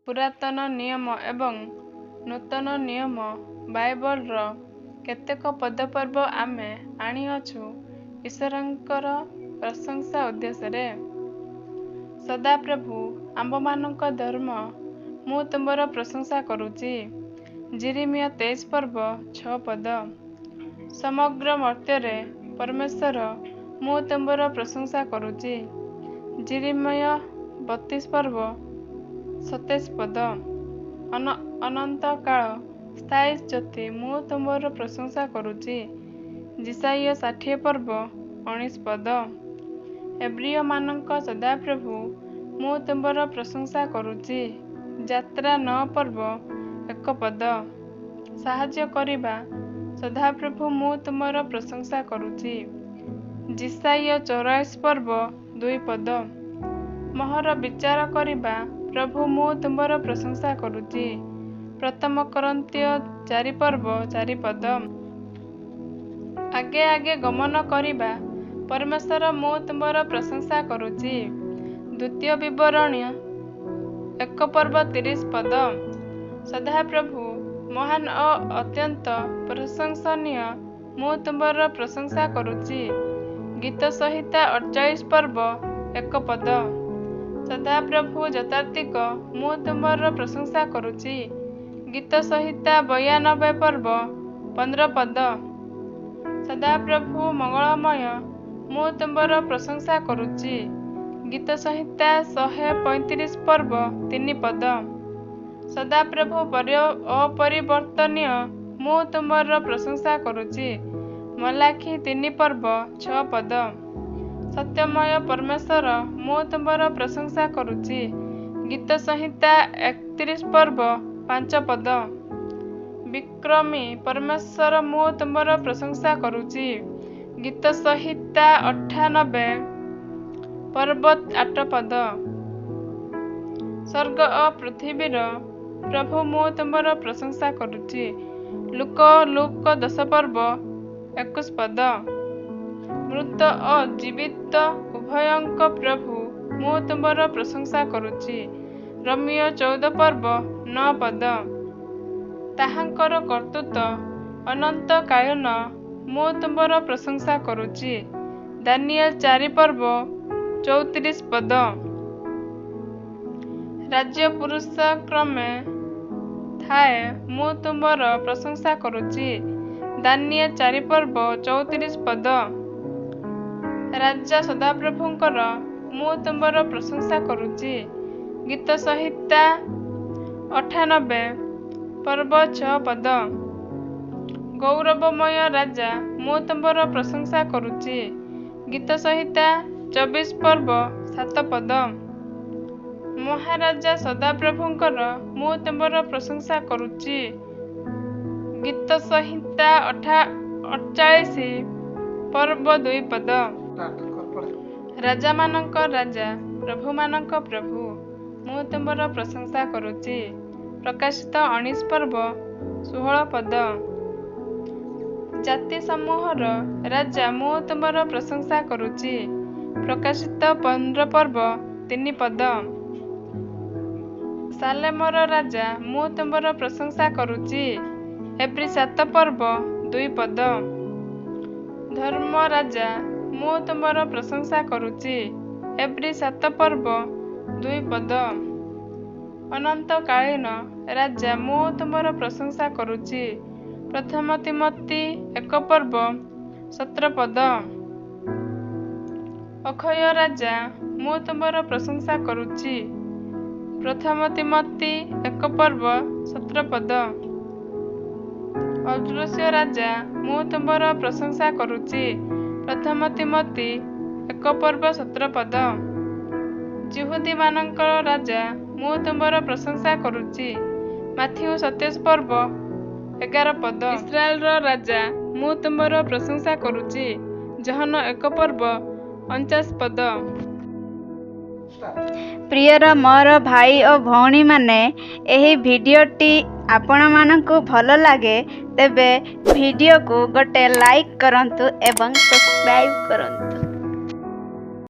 पुरातन नियम एवं नूतन नियम बाइबलर केतेक पदपर्व आमे आनिअछु ईश्वरंकर प्रशंसा उद्देश्य। सदाप्रभु आंबमानक धर्म मु तुमर प्रशंसा करुची। जिरिमिया 23 पर्व 6 पद। समग्र मर्त्यरे परमेश्वर मु तुमर प्रशंसा करुची। जिरिमिया 32 पर्व 27 पद। अनंत काल स्थायी ज्योति मु तुमर प्रशंसा करुची। जिसाइया 60 पर्व 19 पद। एब्रिय मानक सदाप्रभु मु तुमर प्रशंसा करुची। यात्रा 9 पर्व 1 पद। साहाय्य करिबा सदाप्रभु मु तुमर प्रशंसा करुची। जिसाइया 84 पर्व 2 पद। मोहर विचार करिबा प्रभु मु तुमर प्रशंसा करुची। प्रथम करन्तीय 4 पर्व 4 पद। आगे आगे गमन करिबा परमेश्वर मु तुमर प्रशंसा करुची। द्वितीय विवरणी 1 पर्व 30 पद। सदाप्रभु महान और अत्यंत प्रशंसनीय मु तुमर प्रशंसा करुची। गीत संहिता 48 पर्व 1 पद। सदाप्रभु यथार्थिक मु तुमर प्रशंसा करुची। गीत संहिता 92 पर्व 15 पद। सदाप्रभु मंगलमय मु तुमर प्रशंसा करुची। गीत संहिता 135 पर्व 3 पद। सदाप्रभु अपरिवर्तनीय मु तुमर प्रशंसा करुची। मलाखी 3 पर्व 6 पद। सत्यमय परमेश्वर मु तुमर प्रशंसा करुची। गीत संहिता 31 पर्व 5 पद। विक्रमी परमेश्वर मु तुमर प्रशंसा करुची। गीत संहिता 98 पर्व 8 पद। स्वर्ग और पृथ्वीर प्रभु मु तुमर प्रशंसा करुची। लूक 10 पर्व 21 पद। मृत और जीवित उभयंक प्रभु मु तुमर प्रशंसा करुची। रोमियो 14 पर्व 9 पद। ताहांकर कर्तृत्व अनंत कायन मु तुमर प्रशंसा करुची। दानिएल 4 पर्व 34 पद। राज्य पुरुष क्रमे थाए मु तुमर प्रशंसा करुची। दानिएल 4 पर्व 34 पद। राजा सदाप्रभुंकर मु तुमर प्रशंसा करुची। गीत संहिता 98 पर्व 6 पद। गौरवमय राजा मु तुमर प्रशंसा करुची। गीत संहिता 24 पर्व 7 पद। महाराजा सदाप्रभुंकर मु तुमर प्रशंसा करुची। गीत संहिता 48 पर्व 2 पद। राजा मानक राजा प्रभु मानक प्रभु मु तुमर प्रशंसा करुची। प्रकाशित 19 पर्व 16 पद। जाति समूहर राजा मु तुमर प्रशंसा करुची। प्रकाशित 15 पर्व 3 पद। सालेमर राजा मु तुमर प्रशंसा करुची। एप्रिल 7 पर्व 2 पद। धर्म राजा मु तुमर प्रशंसा करुची। एप्रिल 7 पर्व 2 पद। अनंत कालीन राजा मु तुमर प्रशंसा करुची। प्रथम तिमोथी 1 पर्व 17 पद। अक्षय राजा मु तुमर प्रशंसा करुची। प्रथम तिमोथी 1 पर्व 17 पद। अदृश्य राजा मु तुमर प्रशंसा करुची। प्रथम तिमोथी 1 पर्व 17 पद। जिहुदी मानकर राजा मु तुमर प्रशंसा करुची। माथ्यू 27 पर्व 11 पद। इस्राएल राजा मु तुमर प्रशंसा करुची। जहन 1 पर्व 49 पद। प्रियर मोर भाई और भौणी माने एही भिडियोटी आपण मानकु भल लागे तेबे भिडियो को गोटे लाइक करंतु एवं सब्सक्राइब करंतु।